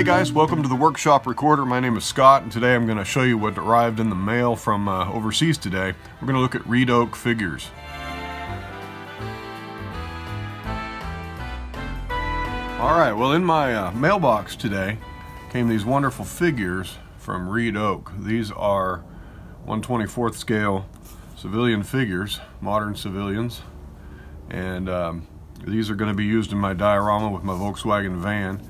Hey guys, welcome to the Workshop Recorder. My name is Scott, and today I'm going to show you what arrived in the mail from overseas today. We're going to look at reed oak figures. Alright, well, in my mailbox today came these wonderful figures from reed oak. These are 1/24 scale civilian figures, modern civilians, and these are going to be used in my diorama with my Volkswagen van,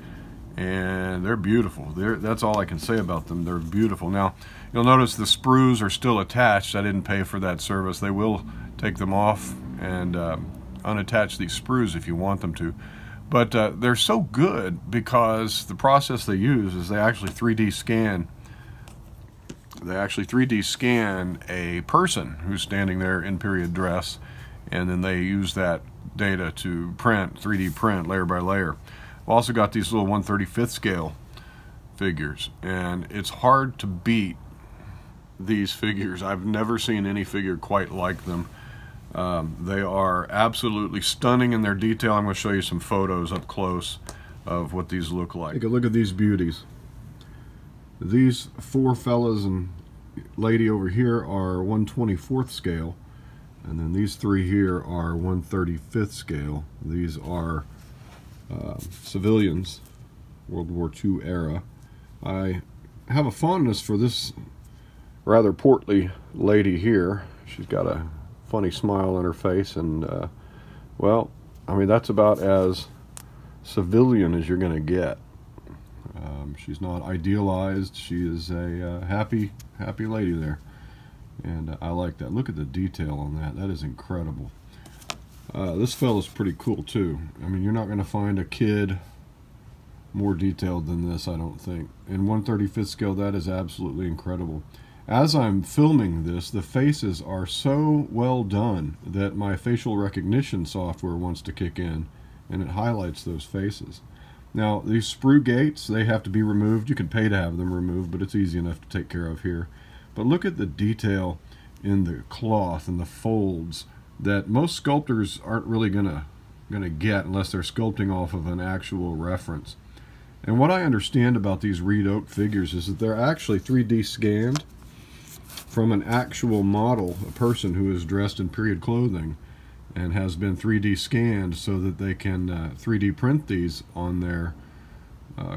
and they're beautiful. That's all I can say about them. They're beautiful. Now, you'll notice the sprues are still attached. I didn't pay for that service. They will take them off and unattach these sprues if you want them to. But they're so good because the process they use is they actually 3D scan. They actually 3D scan a person who's standing there in period dress, and then they use that data to print, 3D print layer by layer. I've also got these little 1/35 scale figures, and it's hard to beat these figures. I've never seen any figure quite like them. They are absolutely stunning in their detail. I'm going to show you some photos up close of what these look like. Take a look at these beauties. These four fellas and lady over here are 1/24 scale, and then these three here are 1/35 scale. These are civilians, World War II era. I have a fondness for this rather portly lady here. She's got a funny smile on her face, and well, I mean, that's about as civilian as you're going to get. She's not idealized. She is a happy lady there, and I like that. Look at the detail on that. That is incredible. This fella's pretty cool too. I mean, you're not going to find a kid more detailed than this, I don't think. In 1/35 scale, that is absolutely incredible. As I'm filming this, the faces are so well done that my facial recognition software wants to kick in, and it highlights those faces. Now, these sprue gates, they have to be removed. You can pay to have them removed, but it's easy enough to take care of here. But look at the detail in the cloth and the folds that most sculptors aren't really gonna get unless they're sculpting off of an actual reference. And what I understand about these reed oak figures is that they're actually 3D scanned from an actual model, a person who is dressed in period clothing and has been 3D scanned so that they can 3D print these on their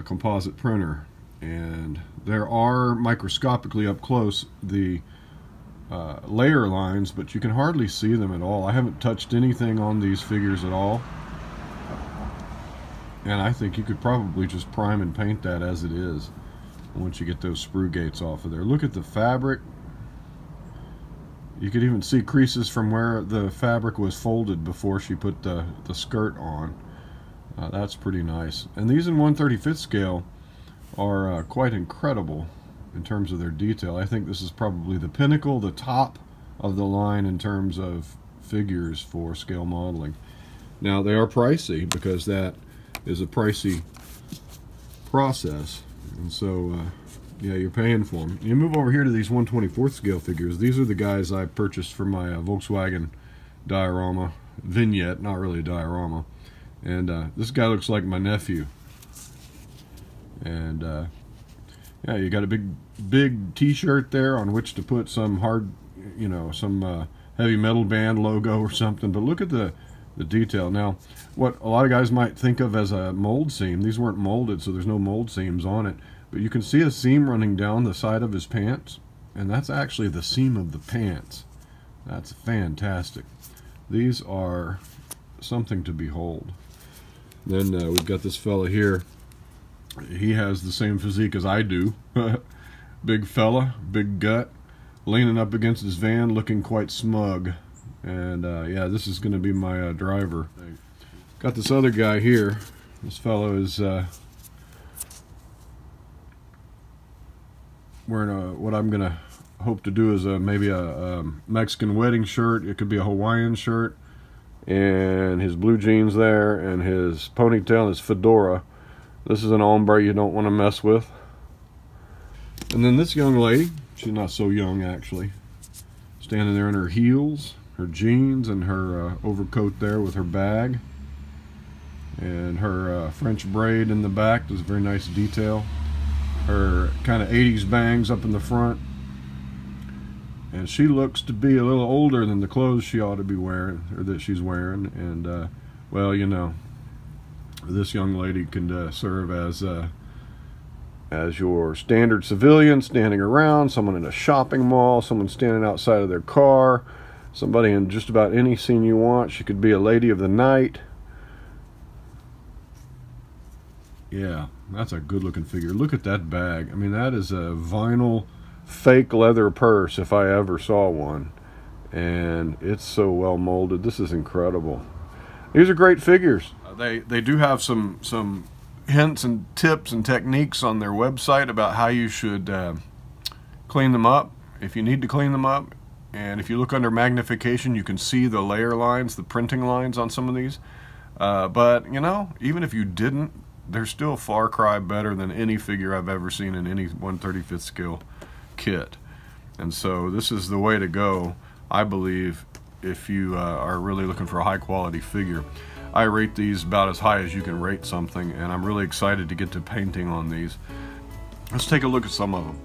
composite printer. And there are microscopically up close the layer lines, but you can hardly see them at all. I haven't touched anything on these figures at all, and I think you could probably just prime and paint that as it is once you get those sprue gates off of there. Look at the fabric. You could even see creases from where the fabric was folded before she put the skirt on. That's pretty nice. And these in 1/35 scale are quite incredible in terms of their detail. I think this is probably the pinnacle, the top of the line in terms of figures for scale modeling. Now, they are pricey because that is a pricey process, and so yeah, you're paying for them. You move over here to these 1/24 scale figures. These are the guys I purchased for my Volkswagen diorama vignette, not really a diorama. And this guy looks like my nephew. And yeah, you got a big t-shirt there on which to put some hard, you know, some heavy metal band logo or something. But look at the detail. Now, what a lot of guys might think of as a mold seam, these weren't molded, so there's no mold seams on it. But you can see a seam running down the side of his pants, and that's actually the seam of the pants. That's fantastic. These are something to behold. Then we've got this fella here. He has the same physique as I do. Big fella, big gut, leaning up against his van, looking quite smug. And yeah, this is going to be my driver. Got this other guy here. This fellow is wearing what I'm going to hope to do is maybe a Mexican wedding shirt. It could be a Hawaiian shirt. And his blue jeans there, and his ponytail, and his fedora. This is an ombre you don't want to mess with. And then this young lady, she's not so young actually, standing there in her heels, her jeans, and her overcoat there with her bag. And her French braid in the back does a very nice detail. Her kind of 80s bangs up in the front. And she looks to be a little older than the clothes she ought to be wearing, or that she's wearing. And well, you know, this young lady can serve as your standard civilian standing around, someone in a shopping mall, someone standing outside of their car, somebody in just about any scene you want. She could be a lady of the night. Yeah, that's a good looking figure. Look at that bag. I mean, that is a vinyl fake leather purse if I ever saw one. And it's so well molded. This is incredible. These are great figures. They do have some hints and tips and techniques on their website about how you should clean them up if you need to clean them up. And if you look under magnification, you can see the layer lines, the printing lines on some of these. But you know, even if you didn't, they're still far cry better than any figure I've ever seen in any 1/35th scale kit. And so this is the way to go, I believe, if you are really looking for a high quality figure. I rate these about as high as you can rate something, and I'm really excited to get to painting on these. Let's take a look at some of them.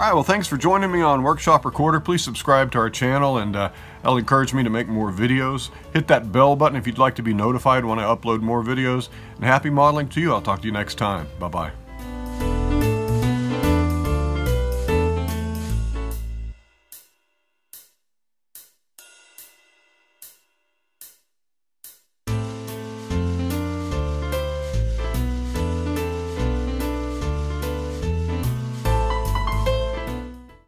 Alright, well, thanks for joining me on Workshop Recorder. Please subscribe to our channel, and that'll encourage me to make more videos. Hit that bell button if you'd like to be notified when I upload more videos. And happy modeling to you. I'll talk to you next time. Bye-bye.